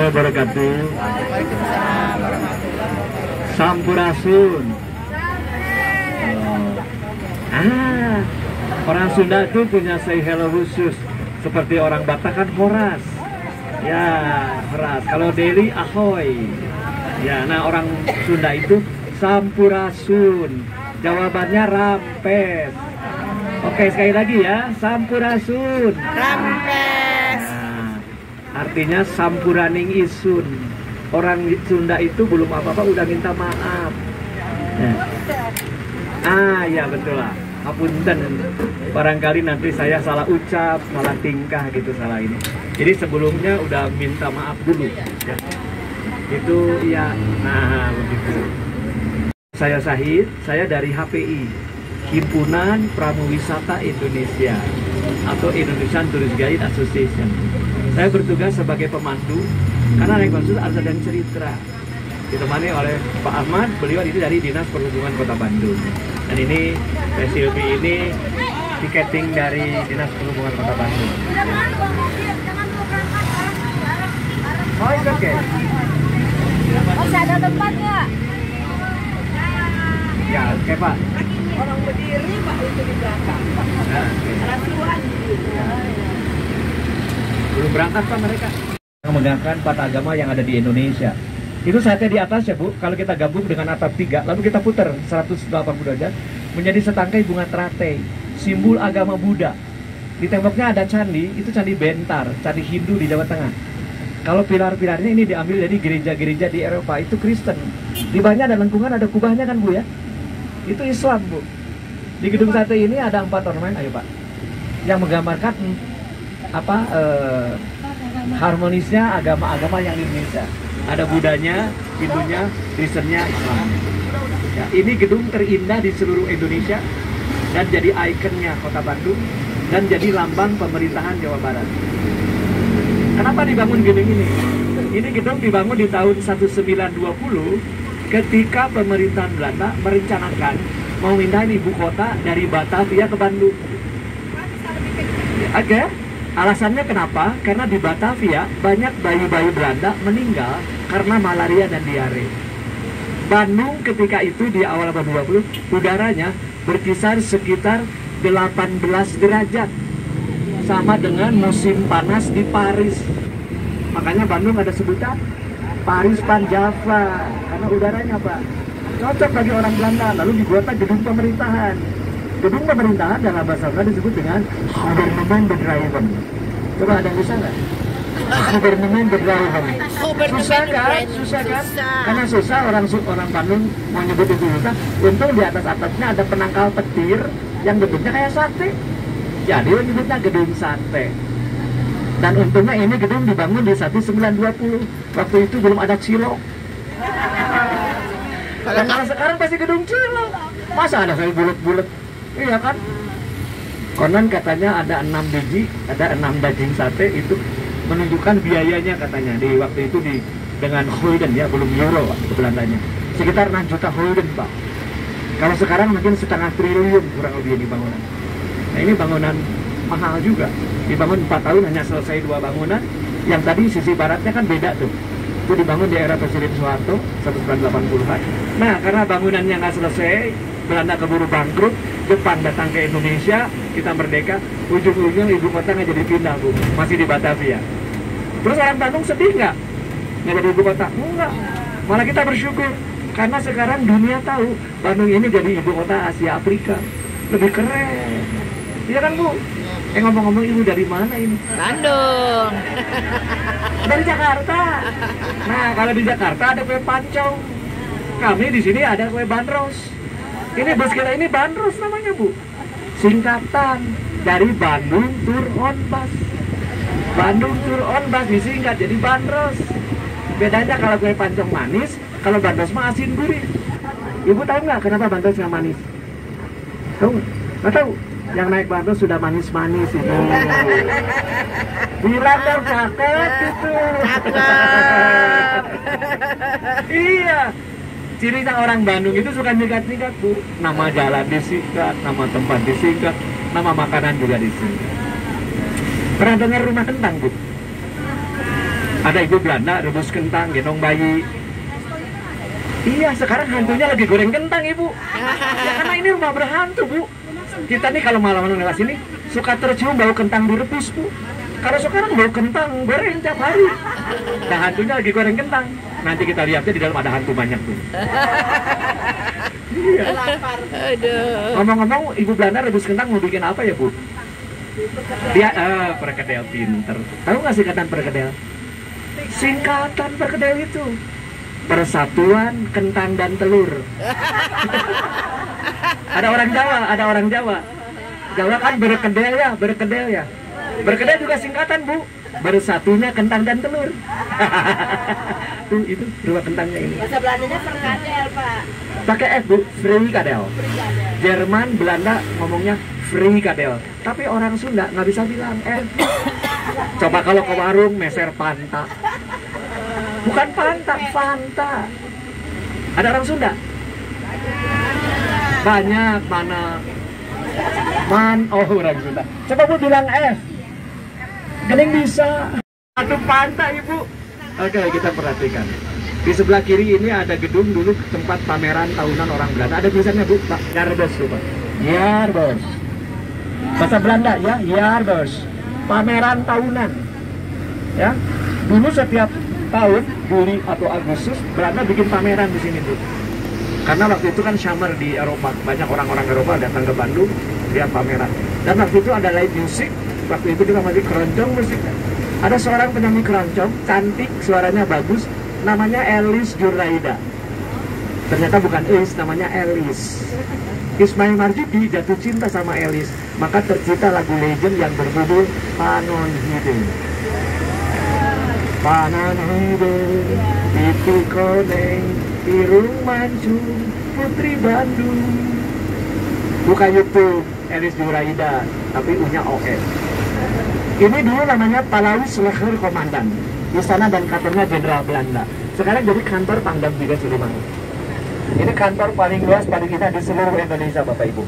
Wabarakatuh. Sampurasun. Orang Sunda itu punya say hello khusus. Seperti orang Batak kan horas. Ya, horas. Kalau Deli ahoy. Ya, nah orang Sunda itu sampurasun. Jawabannya rampes. Oke, sekali lagi ya, sampurasun. Rampes. Artinya sampuraning isun. Orang Sunda itu belum apa-apa udah minta maaf. Ya betul lah. Apunten. Barangkali nanti saya salah ucap, salah tingkah gitu, salah ini. Jadi sebelumnya udah minta maaf dulu. Ya. Itu ya. Nah begitu. Saya Sahid, saya dari HPI, Himpunan Pramuwisata Indonesia atau Indonesian Tourist Guide Association. Saya bertugas sebagai pemandu karena naik khusus harus ada cerita. Ditemani oleh Pak Ahmad, beliau ini dari Dinas Perhubungan Kota Bandung. Dan ini Silvi ini tiketing dari Dinas Perhubungan Kota Bandung. Oh, itu oke. Masih ada tempat nggak? Ya, oke Pak. Orang berdiri Pak itu di belakang. Rasuan. Belum berangkat Pak mereka. Menegakkan 4 agama yang ada di Indonesia. Itu saatnya di atas ya Bu, kalau kita gabung dengan atap 3, lalu kita putar 180 derajat menjadi setangkai bunga teratai, simbol agama Buddha. Di temboknya ada candi, itu candi Bentar, candi Hindu di Jawa Tengah. Kalau pilar-pilarnya ini diambil dari gereja-gereja di Eropa, itu Kristen. Di bawahnya ada lengkungan, ada kubahnya kan Bu ya? Itu Islam Bu. Di gedung sate ini ada 4 ornamen, ayo Pak, yang menggambarkan harmonisnya agama-agama yang di Indonesia. Ada Budanya, Hindunya, Kristennya, Islam. Ya, ini gedung terindah di seluruh Indonesia dan jadi ikonnya Kota Bandung dan jadi lambang pemerintahan Jawa Barat. Kenapa dibangun gedung ini? Ini gedung dibangun di tahun 1920 ketika pemerintahan Belanda merencanakan mau pindahin ibu kota dari Batavia ke Bandung. Oke. Alasannya kenapa? Karena di Batavia banyak bayi-bayi Belanda meninggal karena malaria dan diare. Bandung ketika itu di awal abad 20 udaranya berkisar sekitar 18 derajat. Sama dengan musim panas di Paris. Makanya Bandung ada sebutan Paris Panjava karena udaranya Pak. Cocok bagi orang Belanda. Lalu dibuatlah gedung pemerintahan. Gedung pemerintahan dalam bahasa Belanda disebut dengan Gouvernement Bedrijven. Coba ada yang bisa nggak? Gouvernement Bedrijven. Susah kan? Susah kan? Karena susah orang Bandung mau nyebut itu susah. Untung di atas atapnya ada penangkal petir yang bentuknya kayak sate. Jadi menyebutnya gedung sate. Dan untungnya ini gedung dibangun di 1920. Waktu itu belum ada cilok. Dan kalau sekarang pasti gedung cilok. Masa ada kayak bulat-bulat? Iya kan? Konon katanya ada 6 biji, ada 6 daging sate, itu menunjukkan biayanya katanya di waktu itu dengan gulden ya, belum euro Pak, Belandanya. Sekitar 6 juta gulden Pak. Kalau sekarang mungkin 1,5 triliun kurang lebih di bangunan. Nah ini bangunan mahal juga. Dibangun 4 tahun hanya selesai 2 bangunan. Yang tadi sisi baratnya kan beda tuh. Itu dibangun di era Presiden Soeharto 1980-an. Nah karena bangunannya nggak selesai, Belanda keburu bangkrut, Jepang datang ke Indonesia, kita merdeka, ujung-ujung ibu kota nggak jadi pindah Bu, masih di Batavia. Terus orang Bandung sedih nggak jadi ibu kota? Enggak, malah kita bersyukur karena sekarang dunia tahu Bandung ini jadi ibu kota Asia Afrika, lebih keren. Iya kan Bu? Ngomong-ngomong ibu dari mana ini? Bandung. Dari Jakarta. Nah kalau di Jakarta ada kue pancong, kami di sini ada kue bandros. Ini bus kita ini Bandros namanya, Bu. Singkatan dari Bandung Tour on Bus. Bandung Tour on Bus disingkat jadi Bandros. Bedanya kalau kue pancong manis, kalau Bandros mah asin gurih. Ibu tahu nggak kenapa Bandros nggak manis? Tahu? Nggak tahu? Yang naik Bandros sudah manis-manis itu. Bilang dong cakep gitu. Cakep. Iya. Cirinya orang Bandung itu suka nyikat-nyikat, Bu. Nama jalan disingkat, nama tempat disingkat, nama makanan juga disingkat. Pernah dengar rumah kentang, Bu? Ada ibu Belanda rebus kentang, gendong bayi. Iya, sekarang hantunya lagi goreng kentang, Ibu. Ya karena ini rumah berhantu, Bu. Kita nih kalau malam-malam lewat sini suka tercium bau kentang direbus, Bu. Kalau sekarang bau kentang goreng tiap hari. Nah, hantunya lagi goreng kentang. Nanti kita lihatnya di dalam ada hantu banyak tuh. Iya. Aduh. Ngomong-ngomong, Ibu Belanda rebus kentang mau bikin apa ya, Bu? Dia perkedel pinter. Tahu nggak singkatan perkedel? Singkatan perkedel itu Persatuan Kentang dan Telur. Ada orang Jawa. Jawa kan berkedel ya. Berkedel juga singkatan, Bu. Bersatunya kentang dan telur. Tuh, itu dua kentangnya ini. Bahasa Belandanya perkadel, Pak. Pakai F, Bu, frikadel. Jerman, Belanda ngomongnya frikadel. Tapi orang Sunda nggak bisa bilang F. Coba kalau ke warung meser panta. Bukan panta, fanta. Ada orang Sunda? Banyak, mana? Orang Sunda. Coba Bu bilang F. Gening bisa. Satu panta, Ibu. Oke, kita perhatikan. Di sebelah kiri ini ada gedung dulu tempat pameran tahunan orang Belanda. Ada tulisannya, Bu, Pak. Jaarbeurs, Pak. Jaarbeurs. Bahasa Belanda ya, Jaarbeurs. Pameran tahunan. Ya. Dulu setiap tahun Juli atau Agustus Belanda bikin pameran di sini, Bu. Karena waktu itu kan summer di Eropa, banyak orang-orang Eropa datang ke Bandung lihat pameran. Dan waktu itu ada live music. Waktu itu juga masih keroncong musik. Ada seorang penyanyi keroncong, cantik, suaranya bagus, namanya Elis Juraida. Ternyata bukan Elis, namanya Elis. Ismail Marzuki jatuh cinta sama Elis, maka tercipta lagu legend yang berjudul Panon Hidung. Panon Hidung, itu koneng, irung mancung, putri Bandung. Buka YouTube, Elis Juraida, tapi punya OS. Ini dulu namanya Palais Leger Komandan, istana dan kantornya Jenderal Belanda. Sekarang jadi kantor Pangdam juga Sudirman. Ini kantor paling luas pada kita di seluruh Indonesia, Bapak Ibu.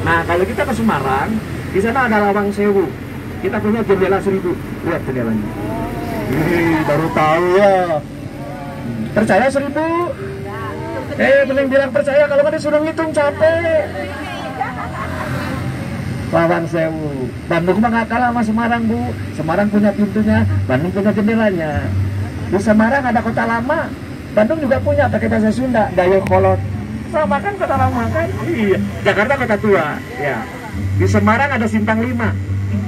Nah, kalau kita ke Semarang, di sana ada Lawang Sewu. Kita punya jendela 1000. Lihat jendelanya. Baru tahu ya. Percaya 1000? Mending bilang percaya, kalau kan disuruh ngitung capek. Lawang Sewu. Bandung mah nggak kalah sama Semarang, Bu. Semarang punya pintunya, Bandung punya jendelanya. Di Semarang ada kota lama, Bandung juga punya, pakai bahasa Sunda, Dayakolot. Sama kan kota lama kan? Iya. Jakarta kota tua. Ya. Di Semarang ada Simpang 5.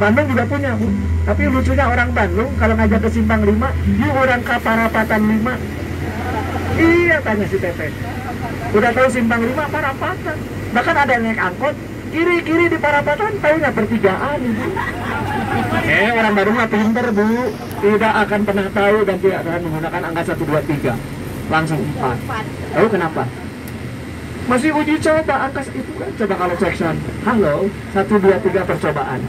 Bandung juga punya, Bu. Tapi lucunya orang Bandung kalau ngajak ke Simpang 5, dia orang ke Parapatan 5. Iya, tanya si Tete. Udah tahu Simpang 5 Parapatan. Bahkan ada yang naik angkot kiri-kiri di Parapatan, taunya pertigaan, Ibu. Orang Bandung mah pinter, Bu. Tidak akan pernah tahu dan tidak akan menggunakan angka 1, 2, 3. Langsung 4. Tahu kenapa? Masih uji coba angka itu kan. Coba kalau section, halo, 1, 2, 3 percobaan.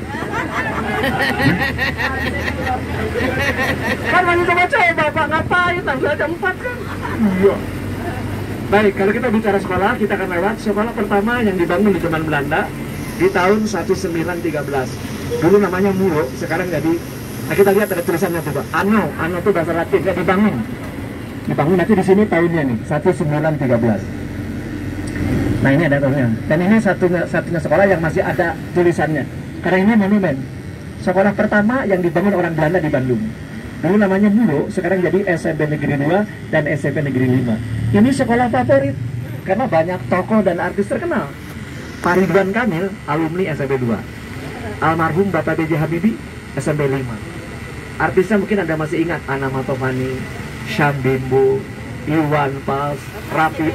Kan masih coba-coba, Pak. Ngapain? Langsung aja 4 kan? Iya. Baik, kalau kita bicara sekolah, kita akan lewat sekolah pertama yang dibangun di zaman Belanda di tahun 1913. Dulu namanya Mulo, sekarang jadi. Nah, kita lihat ada tulisannya coba. Ano itu bahasa Latin, ya dibangun. Dibangun nanti di sini tahunnya nih, 1913. Nah, ini ada tahunnya. Dan ini satunya sekolah yang masih ada tulisannya. Karena ini monumen. Sekolah pertama yang dibangun orang Belanda di Bandung. Dulu namanya Mulo, sekarang jadi SMP Negeri 2 dan SMP Negeri 5. Ini sekolah favorit karena banyak tokoh dan artis terkenal. Pak Ridwan Kamil, alumni SMP 2. Almarhum Bapak B.J. Habibie, SMP 5. Artisnya mungkin Anda masih ingat, Ana Matovani, Syam Bimbo, Iwan Fals, Rafi.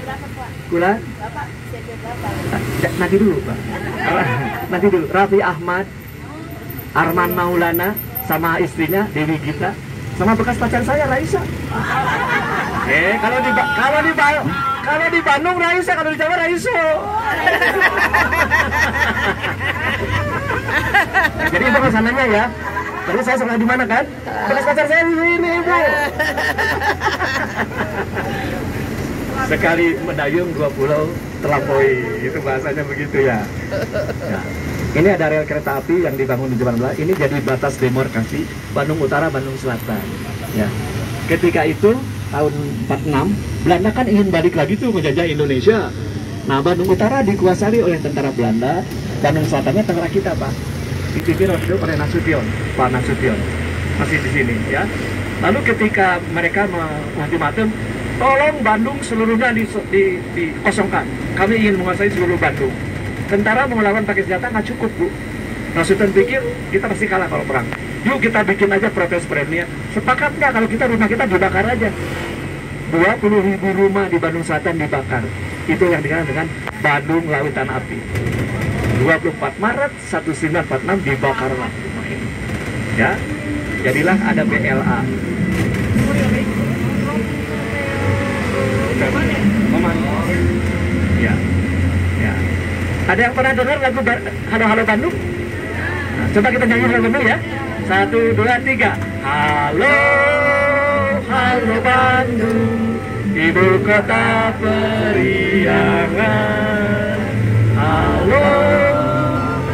Kula? Bapak, siapa Bapak? Nanti dulu, Pak. Nanti dulu. Raffi Ahmad, Arman Maulana, sama istrinya Dewi Gita, sama bekas pacar saya Raisa. Kalau di Bandung Raisa, kalau di Jawa Raiso. Jadi itu masalahnya ya. Terus saya sekolah di mana kan? Bekas pacar saya di sini, Ibu. Sekali mendayung 2 pulau terlampaui, itu bahasanya begitu ya. Ya. Ini ada rel kereta api yang dibangun di zaman Belanda. Ini jadi batas demarkasi Bandung Utara, Bandung Selatan. Ya. Ketika itu tahun 46, Belanda kan ingin balik lagi tuh menjajah Indonesia. Nah, Bandung Utara dikuasai oleh tentara Belanda, Bandung Selatannya tentara kita, Pak. Dipimpin waktu itu oleh Nasution, Pak Nasution. Masih di sini, ya. Lalu ketika mereka ultimatum, tolong Bandung seluruhnya dikosongkan. Kami ingin menguasai seluruh Bandung. Tentara mau melawan pakai senjata nggak cukup, Bu. Nasution pikir kita pasti kalah kalau perang. Yuk kita bikin aja protes premier. Sepakat nggak kalau kita rumah kita dibakar aja? 20.000 rumah di Bandung Selatan dibakar. Itu yang dikenal dengan Bandung Lautan Api. 24 Maret 1946 dibakarlah rumah ini. Ya, jadilah ada BLA. Momen. Ya, ya. Ada yang pernah dengar lagu Halo Halo Bandung? Nah, coba kita nyanyi Halo Bandung ya. 1, 2, 3. Halo, halo Bandung, ibu kota periangan. Halo,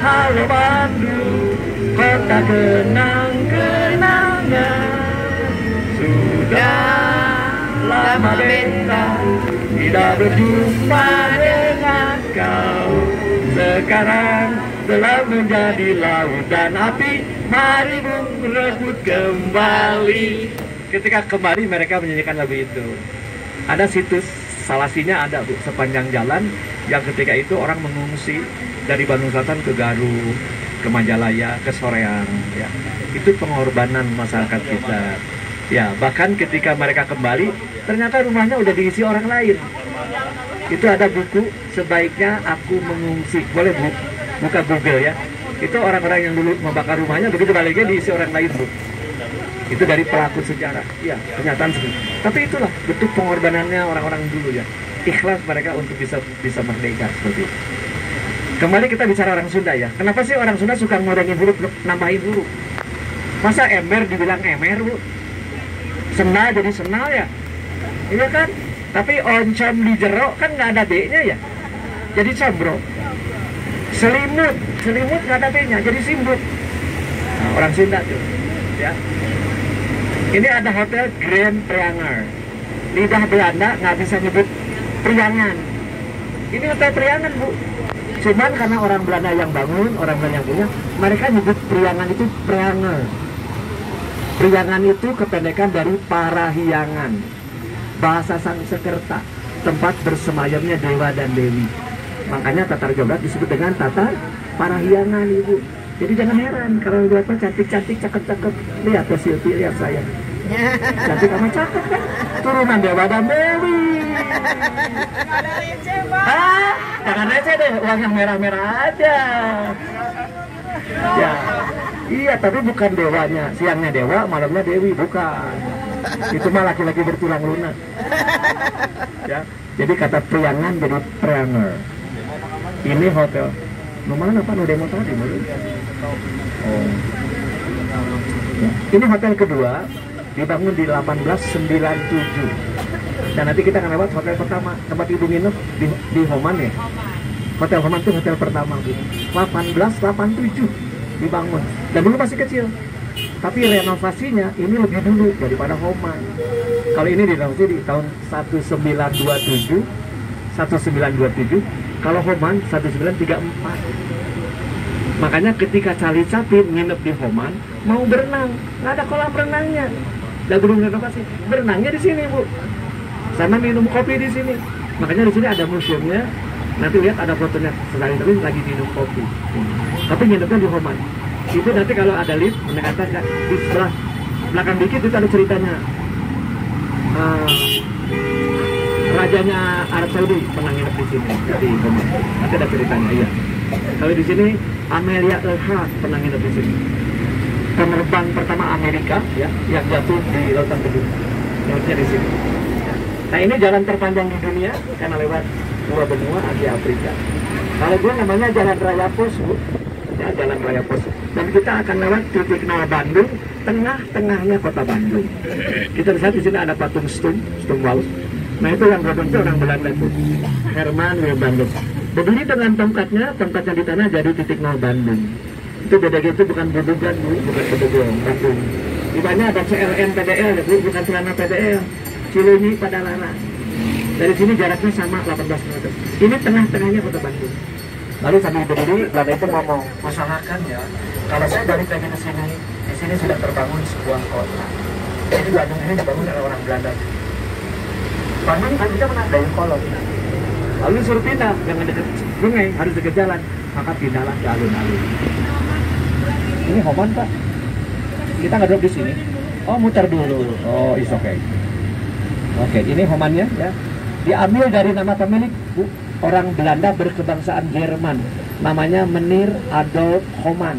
halo Bandung, kota kenang-kenangan. Sudah lama beta tidak berjumpa dengan kau. Sekarang telah menjadi lautan api, mari merebut kembali. Ketika kembali mereka menyanyikan lagu itu. Ada situs salasinya ada, Bu, sepanjang jalan yang ketika itu orang mengungsi dari Bandung Selatan ke Garut, ke Majalaya, ke Soreang, ya. Itu pengorbanan masyarakat kita. Ya, bahkan ketika mereka kembali, ternyata rumahnya udah diisi orang lain. Itu ada buku Sebaiknya Aku Mengungsi. Boleh, Bu, buka Google ya. Itu orang-orang yang dulu membakar rumahnya, begitu baliknya diisi orang lain, Bu. Itu dari pelaku sejarah. Ya, kenyataan seperti itu. Tapi itulah bentuk pengorbanannya orang-orang dulu ya. Ikhlas mereka untuk bisa merdeka seperti itu. Kembali kita bicara orang Sunda ya. Kenapa sih orang Sunda suka ngurangin huruf, nambahin huruf? Masa ember dibilang emer, Bu? Senal jadi senal ya? Iya kan? Tapi oncom di jero kan nggak ada B-nya ya? Jadi combro. Selimut nggak ada B-nya, jadi simbut. Nah, orang Sunda tuh, ya. Ini ada hotel Grand Prianger. Lidah Belanda nggak bisa nyebut Priangan. Ini hotel Priangan, Bu. Cuman karena orang Belanda yang bangun, orang Belanda yang punya, mereka nyebut Priangan itu Prianger. Priangan itu kependekan dari Parahyangan, bahasa Sanskerta, tempat bersemayamnya dewa dan dewi. Makanya Tatar Jombrat disebut dengan Tatar Parahyangan, Ibu. Jadi jangan heran kalau lihat cantik-cantik, cakep-cakep. Lihat ke Silvi, lihat saya. Cantik sama cakep kan? Turunan dewa dan dewi. Jangan receh deh, uang yang merah-merah aja. Ya, iya, tapi bukan dewanya. Siangnya dewa, malamnya dewi, bukan. Itu mah laki-laki bertulang lunak. Ya, jadi kata Priangan jadi Prianger. Ini hotel. Mana Pak? Demo tadi belum? Oh. Ya. Ini hotel kedua, dibangun di 1897. Dan nanti kita akan lewat hotel pertama, tempat ibu nginep di Homan ya. Hotel Homan itu hotel pertama, Bu. 1887 dibangun. Dan dulu masih kecil. Tapi renovasinya ini lebih dulu daripada Homan. Kalau ini direnovasi di tahun 1927. Kalau Homan 1934. Makanya ketika Charlie Chaplin nginep di Homan, mau berenang, nggak ada kolam renangnya. Dan belum renovasi, berenangnya di sini, Bu. Sama minum kopi di sini. Makanya di sini ada museumnya. Nanti lihat ada fotonya Charlie Chaplin lagi minum kopi. Tapi nginepnya di Homan. Itu nanti kalau ada lift, mendekatkan di sebelah belakang dikit itu ada ceritanya. rajanya Arab Saudi pernah nginep di sini. Jadi nanti ada ceritanya ya. Kalau di sini Amelia Earhart pernah nginep di sini. Penerbang pertama Amerika ya yang jatuh di Lautan Biru. Nginepnya di sini. Nah ini jalan terpanjang di dunia karena lewat dua benua Asia Afrika. Kalau dia namanya Jalan Raya Pos, Bu. Ya, Jalan Raya Pos. Dan kita akan lewat titik nol Bandung, tengah-tengahnya kota Bandung. Kita lihat di sini ada patung Stumwalt. Nah itu yang berbentuk orang Belanda itu, Herman Wilbandes. Berdiri dengan tongkatnya di tanah jadi titik nol Bandung. Itu BDG itu bukan Bedugan, Bu, bukan Bedugong, Bandung. Di mana ada CLN PDL, Bu, bukan celana PDL. Cileunyi pada Lala. Dari sini jaraknya sama 18 meter. Ini tengah-tengahnya kota Bandung. Lalu sambil berdiri, Belanda itu ngomong, usahakan ya, kalau saya balik lagi ke sini, di sini sudah terbangun sebuah kota. Jadi Bandung ini dibangun oleh orang Belanda. Bandung kan kita pernah Dayung Kolot. Lalu suruh pindah, jangan dekat sungai, harus dekat jalan. Maka pindahlah ke alun-alun. Ini Homan, Pak. Kita nggak duduk di sini. Oh, muter dulu. Oh, is okay. Oke, ini Homannya ya. Diambil dari nama pemilik, Bu. Orang Belanda berkebangsaan Jerman. Namanya Menir Adolf Homan.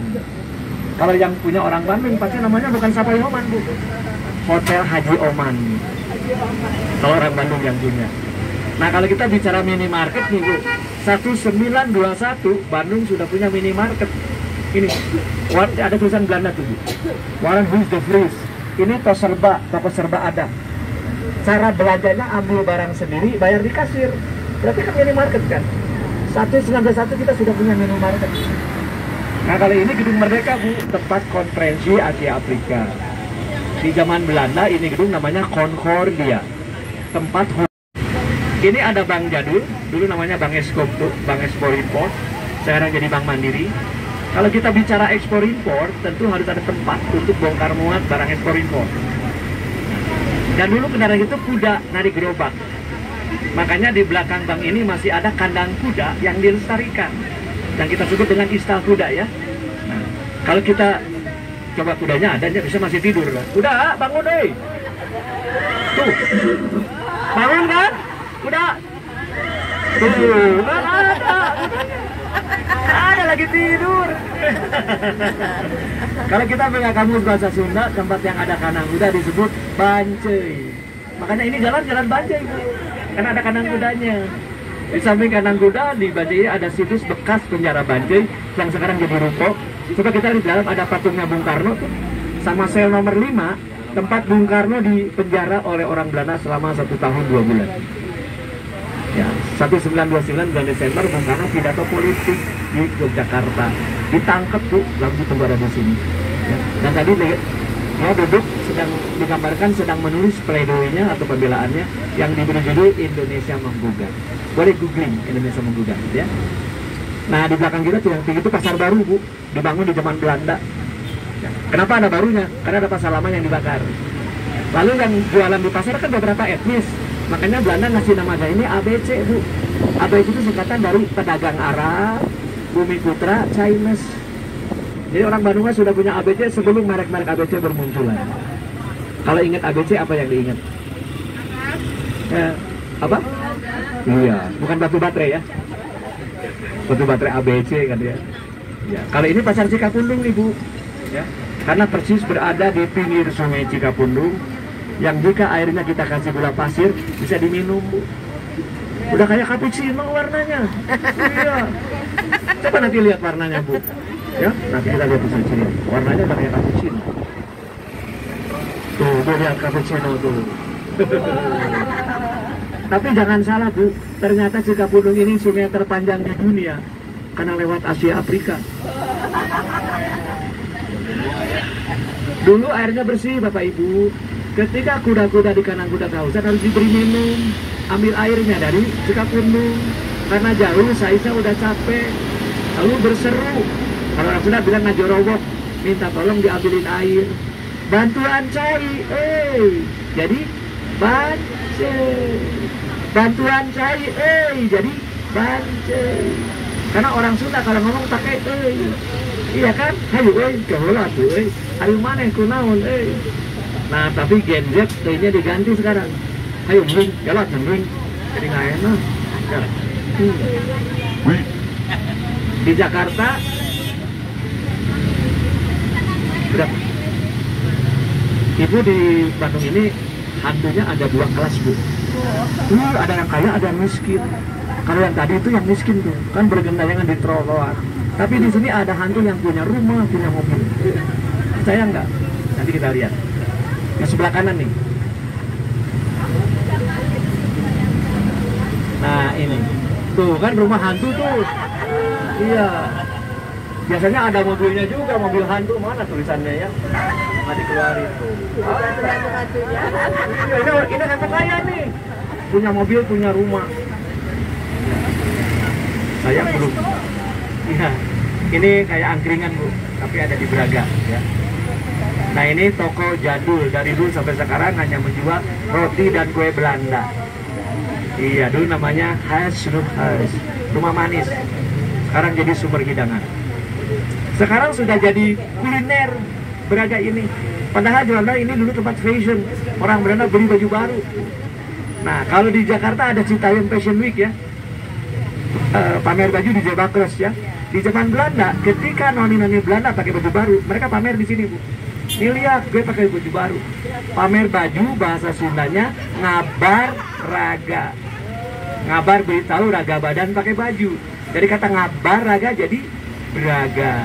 Kalau yang punya orang Bandung pasti namanya bukan Sapai Homan, Bu. Hotel Haji Oman. Kalau orang Bandung yang punya. Nah, kalau kita bicara minimarket nih, Bu. 1921 Bandung sudah punya minimarket. Ini ada tulisan Belanda tuh, Bu. Warren Huis de Vries. Ini toko serba ada. Cara belanjanya ambil barang sendiri, bayar di kasir. Berarti kan minimarket kan. 1991 kita sudah punya minimarket. Nah kali ini Gedung Merdeka, Bu, tempat konferensi Asia Afrika. Di zaman Belanda ini gedung namanya Concordia. Tempat ini ada Bank Jadul, dulu namanya Bank Expo Import, sekarang jadi Bank Mandiri. Kalau kita bicara ekspor impor, tentu harus ada tempat untuk bongkar muat barang ekspor impor. Dan dulu kendaraan itu kuda narik gerobak. Makanya di belakang bank ini masih ada kandang kuda yang dilestarikan. Yang kita sebut dengan istal kuda ya. Nah, kalau kita coba kudanya ada, bisa masih tidur. Kuda, bangun deh. Tuh. Bangun kan? Kuda. Tuh, kan ada. Ada lagi tidur. Kalau kita pakai kamus bahasa Sunda, tempat yang ada kandang kuda disebut Bancai. Makanya ini jalan Bancai, Bu. Karena ada kandang kudanya. Di samping kandang kuda di Bancai ada situs bekas penjara Bancai yang sekarang jadi ruko. Coba kita di dalam ada patungnya Bung Karno tuh, sama sel nomor 5, tempat Bung Karno dipenjara oleh orang Belanda selama 1 tahun 2 bulan. Ya, 1929 bulan Desember Bung Karno pidato politik di Yogyakarta, ditangkap, Bu, lalu ditunggu di sini. Ya. Dan tadi dia duduk sedang digambarkan sedang menulis pledoinya atau pembelaannya yang diberi judul Indonesia Menggugat. Boleh googling Indonesia Menggugat, ya. Nah di belakang kita tuh yang tinggi itu pasar baru, Bu, dibangun di zaman Belanda. Ya. Kenapa ada barunya? Karena ada pasar lama yang dibakar. Lalu yang jualan di pasar kan beberapa etnis. Makanya Belanda ngasih namanya ini ABC, Bu. ABC itu singkatan dari pedagang Arab, Bumi Putra, Chinese. Jadi orang Bandung sudah punya ABC sebelum merek-merek ABC bermunculan. Kalau ingat ABC apa yang diingat? Apa? Iya, bukan batu baterai ya. Batu baterai ABC kan ya. Ya, kalau ini pasar Cikapundung nih, Bu. Ya, karena persis berada di pinggir sungai Cikapundung. Yang jika airnya kita kasih gula pasir bisa diminum, Bu. Udah kayak cappuccino warnanya. Iya. Coba nanti lihat warnanya, Bu. Ya, nanti kita lihat di sini. Warnanya udah kayak cappuccino. Tuh lihat cappuccino tuh. Tapi jangan salah, Bu. Ternyata Cikapundung ini sungai terpanjang di dunia karena lewat Asia Afrika. Dulu airnya bersih, Bapak Ibu. Ketika kuda-kuda di kandang kuda kehausan harus diberi minum, ambil airnya dari Cikapundung. Karena jauh, Saisa udah capek, lalu berseru. Kalau orang Sunda bilang ngajorowok, minta tolong diambilin air. Bantuan cai, jadi bancai. Bantuan cai, jadi bancai. Karena orang Sunda kalau ngomong pakai iya kan? Hayu kehola tuh, ayo mana kunaon, Nah, tapi Gen Z kayaknya diganti sekarang. Ayo, mending, jalan, mending. jadi nggak enak ya. Di Jakarta berapa? Ibu di Bandung ini hantunya ada 2 kelas, Bu. Ada yang kaya, ada yang miskin. Kalau yang tadi itu yang miskin tuh, kan bergendayangan di trotoar. Tapi di sini ada hantu yang punya rumah, punya mobil. Percaya nggak? Nanti kita lihat. Yang sebelah kanan nih. Nah ini, tuh kan rumah hantu tuh. Iya. Biasanya ada mobilnya juga, mobil hantu. Mana tulisannya ya? Nggak dikeluarin tuh. Ini hantu kaya nih. Punya mobil, punya rumah. Saya belum. Iya. Ini kayak angkringan, Bu. Tapi ada di Braga ya. Nah ini toko jadul. Dari dulu sampai sekarang hanya menjual roti dan kue Belanda. Iya, dulu namanya Huis, rumah manis. Sekarang jadi sumber hidangan. Sekarang sudah jadi kuliner Braga ini. Padahal Belanda ini dulu tempat fashion. Orang Belanda beli baju baru. Nah, kalau di Jakarta ada Citayam Fashion Week ya. Pamer baju di Jebakros ya. Di zaman Belanda, ketika noni-noni Belanda pakai baju baru, mereka pamer di sini, Bu. Nih lihat, gue pakai baju baru. Pamer baju bahasa Sundanya ngabar raga. Ngabar beritahu raga badan pakai baju. Dari kata ngabar raga jadi braga.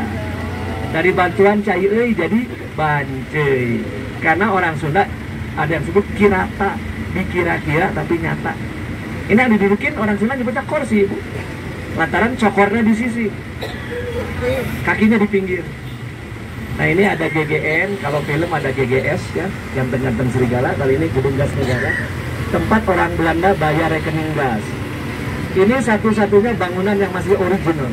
Dari bantuan cai euy jadi bancei. Karena orang Sunda ada yang sebut kirata, dikira-kira tapi nyata. Ini yang didudukin orang Sunda nyebutnya kursi, Bu. Lantaran cokornya di sisi, kakinya di pinggir. Nah ini ada GGN, kalau film ada GGS ya, ganteng-ganteng serigala. Kali ini Gedung Gas Negara, tempat orang Belanda bayar rekening gas. Ini satu-satunya bangunan yang masih original.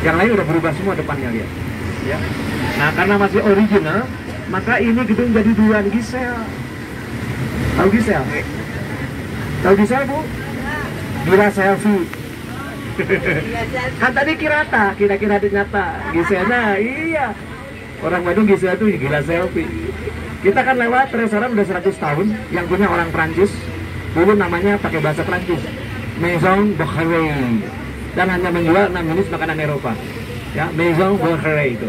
Yang lain udah berubah semua depannya lihat. Ya. Nah karena masih original, maka ini gedung jadi duluan Gisel. Tahu Gisel? Tahu Gisel, Bu? Gila selfie. Kan tadi kirata, kira-kira nyata. Giselnya, iya. Orang Bandung Gisel itu gila selfie. Kita kan lewat restoran udah 100 tahun, yang punya orang Prancis. Dulu namanya pakai bahasa Prancis, Maison Bocqueret. Dan hanya menjual 6 jenis makanan Eropa. Ya, Maison Bocqueret itu.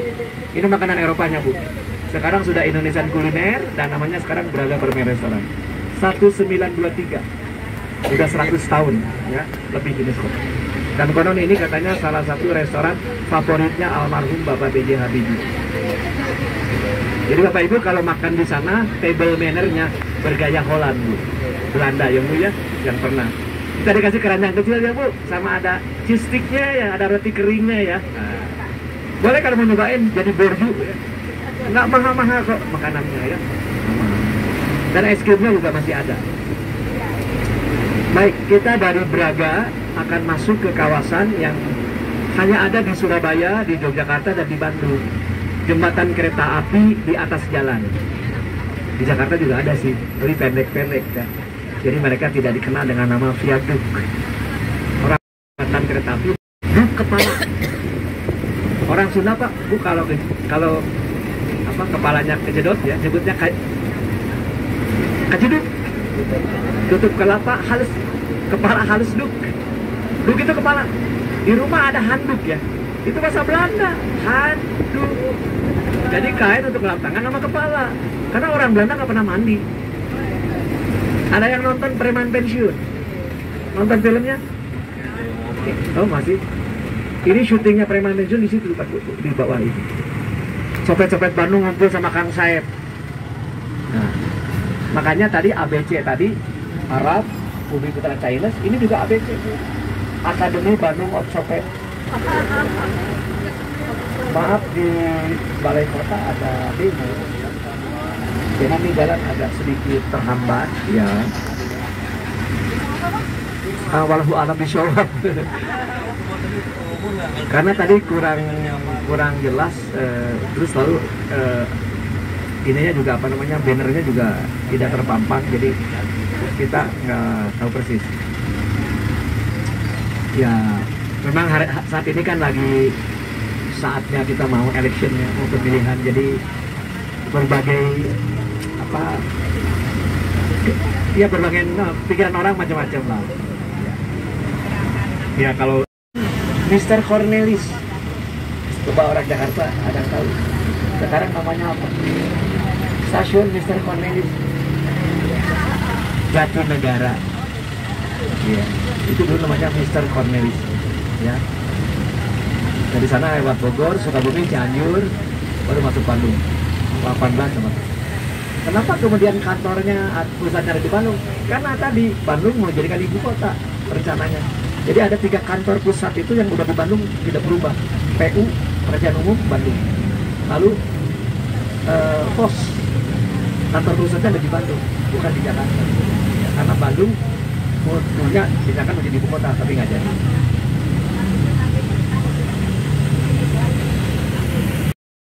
Ini makanan Eropanya, Bu. Sekarang sudah Indonesian kuliner dan namanya sekarang Braga Gourmet Restoran. 1923. Udah 100 tahun, ya, lebih jenis kok. Dan konon ini katanya salah satu restoran favoritnya almarhum Bapak B.J. Habibie. Jadi Bapak Ibu kalau makan di sana, table manner-nya bergaya Holland, Bu. Belanda ya, Bu ya, yang pernah. Kita dikasih keranjang kecil ya, Bu, sama ada cheese stick-nya ya, ada roti keringnya ya. Nah, boleh kalau mau nyobain jadi borju ya. Nggak mahal-mahal kok makanannya ya. Dan es krimnya juga masih ada. Baik, kita dari Braga akan masuk ke kawasan yang hanya ada di Surabaya, di Yogyakarta, dan di Bandung. Jembatan kereta api di atas jalan. Di Jakarta juga ada sih, tapi pendek-pendek ya. Jadi mereka tidak dikenal dengan nama viaduk. Orang jembatan kereta api, duk kepala. Orang Sunda Pak, Bu, kalau apa kepalanya kejedot ya, nyebutnya kajeduk. Tutup kelapa halus, kepala halus duk. Duk itu kepala. Di rumah ada handuk ya. Itu bahasa Belanda, handuk. Jadi kain untuk lap tangan sama kepala. Karena orang Belanda nggak pernah mandi. Ada yang nonton Preman Pensiun? Nonton filmnya? Oh masih. Ini syutingnya Preman Pensiun di situ Pak, di bawah ini. Copet-copet Bandung ngumpul sama Kang Saeb. Nah, makanya tadi ABC tadi Arab, Bumi Putra Chinese, ini juga ABC. Akademi Bandung of Copet. Maaf di balai kota ada demo. Jadi ini jalan agak sedikit terhambat ya. Walau alam disyawab. Karena tadi kurang jelas, terus lalu ininya juga apa namanya, bannernya juga tidak terpampang, jadi kita nggak tahu persis. Ya memang saat ini kan lagi saatnya kita mau election ya, mau pemilihan, jadi berbagai apa ya berbagai pikiran orang macam-macam lah. Ya kalau Mr. Cornelis, coba orang Jakarta ada yang tahu sekarang namanya apa? Stasiun Mr. Cornelis Jatinegara. Ya, itu dulu namanya Mr. Cornelis. Ya, dari sana lewat Bogor, Sukabumi, Cianjur, baru masuk Bandung. 18 sama. Kenapa kemudian kantornya pusatnya ada di Bandung? Karena tadi Bandung mau dijadikan ibu kota rencananya. Jadi ada 3 kantor pusat itu yang udah di Bandung tidak berubah. PU, Pekerjaan Umum, Bandung. Lalu POS, kantor pusatnya ada di Bandung, bukan di Jakarta. Ya, karena Bandung punya tindakan menjadi ibu kota, tapi nggak jadi.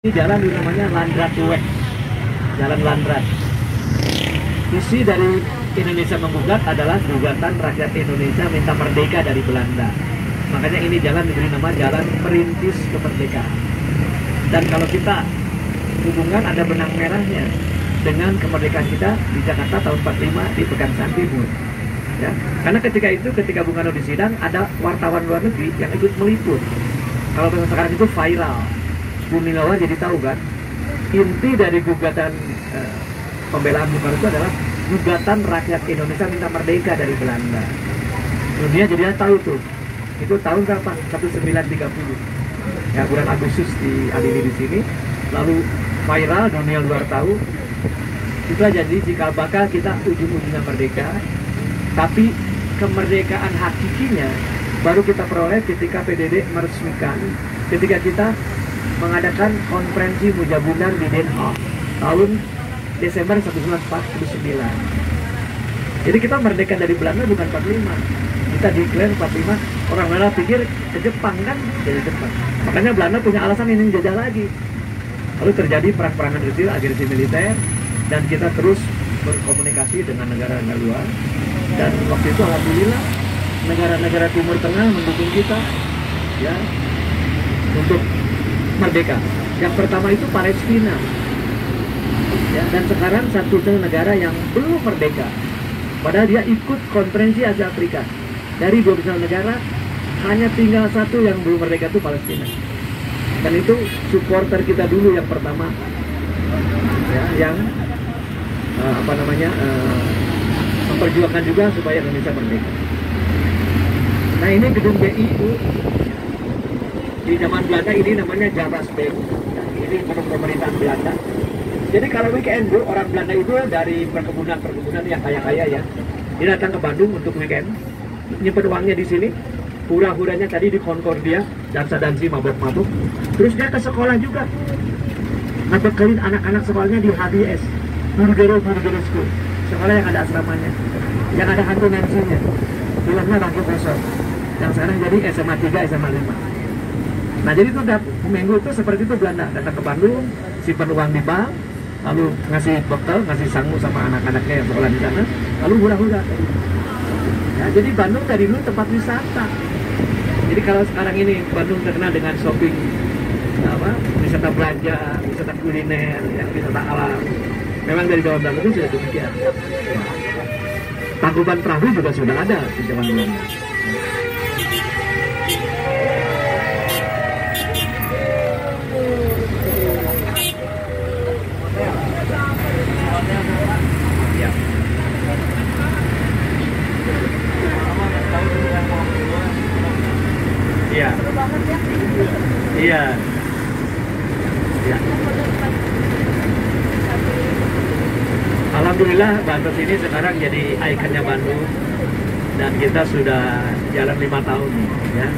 Ini jalan namanya Landrat West, Jalan Landrat. Isi dari Indonesia Menggugat adalah gugatan rakyat Indonesia minta merdeka dari Belanda. Makanya ini jalan diberi nama Jalan Perintis Kemerdekaan. Dan kalau kita hubungkan ada benang merahnya dengan kemerdekaan kita di Jakarta tahun 45 di Pegangsaan Timur. Ya, karena ketika Bung Karno di sidang ada wartawan luar negeri yang ikut meliput. Kalau sekarang itu viral. Bung Ninawan jadi tahu kan, inti dari gugatan pembelaan Bung Karno itu adalah gugatan rakyat Indonesia minta merdeka dari Belanda. Dunia jadi tahu tuh. Itu tahun berapa? 1930. Ya, bulan Agustus diadili di sini. Lalu viral, dunia luar tahu. Itu aja, jadi jika bakal kita ujung-ujungnya merdeka, tapi kemerdekaan hakikinya baru kita peroleh ketika PDD meresmikan, ketika kita mengadakan konferensi Mujabundar di Den Haag tahun Desember 1949. Jadi kita merdeka dari Belanda bukan 45. Kita declare 45, orang Belanda pikir ke Jepang kan, jadi Jepang. Makanya Belanda punya alasan ini jajah lagi. Lalu terjadi perang-perangan kecil, agresi militer, dan kita terus berkomunikasi dengan negara-negara luar. Dan waktu itu alhamdulillah negara-negara Timur Tengah mendukung kita, ya, untuk merdeka. Yang pertama itu Palestina, ya, dan sekarang satu-satunya negara yang belum merdeka. Padahal dia ikut konferensi Asia Afrika. Dari 29 negara, hanya tinggal satu yang belum merdeka, itu Palestina. Dan itu supporter kita dulu yang pertama, ya, yang memperjuangkan juga supaya Indonesia merdeka. Nah, ini gedung BIU di zaman Belanda, ini namanya Jabasbank. Ini gedung pemerintahan Belanda. Jadi kalau weekend Bu, orang Belanda itu dari perkebunan yang kaya-kaya ya, dia datang ke Bandung untuk weekend, nyimpen uangnya di sini, hura-huranya tadi di Concordia, dansa-dansi, mabuk-mabuk. Terus dia ke sekolah juga, ngebekelin anak-anak sekolahnya di HBS, Burgero School, sekolah yang ada asramanya, yang ada hantu Nancy-nya, filmnya Bangku Kosong, yang sekarang jadi SMA 3, SMA 5. Nah, jadi itu minggu itu seperti itu Belanda, datang ke Bandung, simpan uang di bank, lalu ngasih bekal, ngasih sangu sama anak-anaknya yang sekolah di sana, lalu hura-hura. Ya, jadi Bandung dari dulu tempat wisata. Jadi kalau sekarang ini Bandung terkenal dengan shopping, wisata belanja, wisata kuliner, ya, wisata alam. Memang dari zaman Belanda itu sudah demikian. Tangkuban perahu juga sudah ada di zaman Belanda. Iya. Iya. Iya. Alhamdulillah Banten ini sekarang jadi ikonnya Bandung, dan kita sudah jalan 5 tahun ya.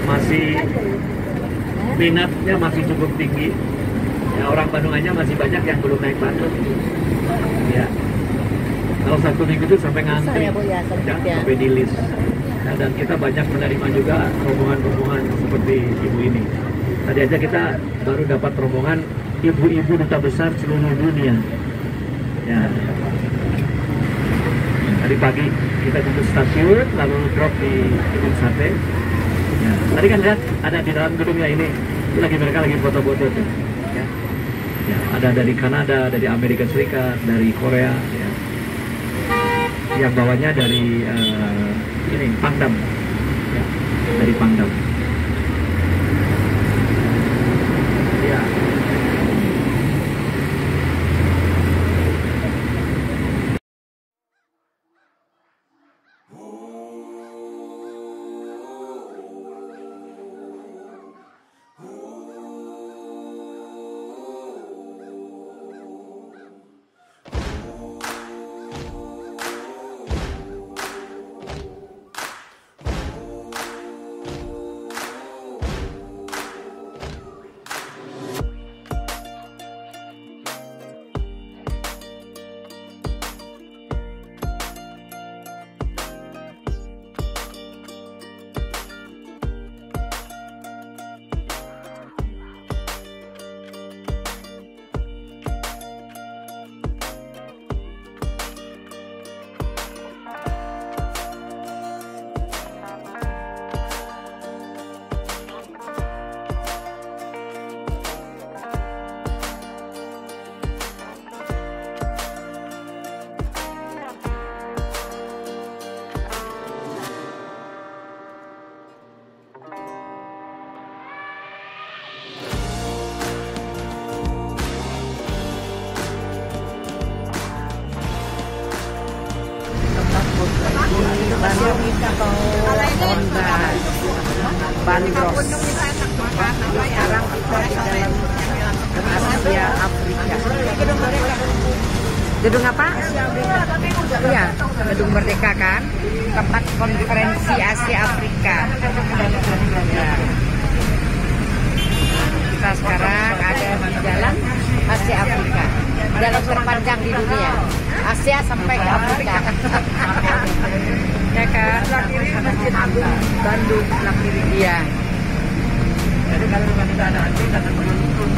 Masih minatnya masih cukup tinggi. Ya, orang Bandung aja masih banyak yang belum naik Banten. Ya. Kalau Sabtu Minggu itu sampai ngantri, ya, sampai di list. Ya, dan kita banyak menerima juga rombongan-rombongan seperti ibu ini. Tadi aja kita baru dapat rombongan ibu-ibu duta besar seluruh dunia. Ya. Tadi pagi kita duduk stasiun, lalu drop di gedung sate. Ya. Tadi kan lihat ada di dalam gedungnya ini mereka lagi foto-foto tuh. Ya. Ya, ada dari Kanada, dari Amerika Serikat, dari Korea. Ya. yang bawahnya dari ini Pangdam, ya, dari Pangdam. Ya. Bandros. Sekarang kita di dalam Asia Afrika. Gedung apa? Iya, Gedung Merdeka kan? Tempat konferensi Asia Afrika. Ya. Kita sekarang ada di jalan Asia Afrika. Jalan terpanjang di dunia. Asia sampai ke Afrika. Ya kan? Sebelah kiri Masjid Agung Bandung, sebelah kiri. Iya. Jadi kalau kita ada hati, kita akan menuntun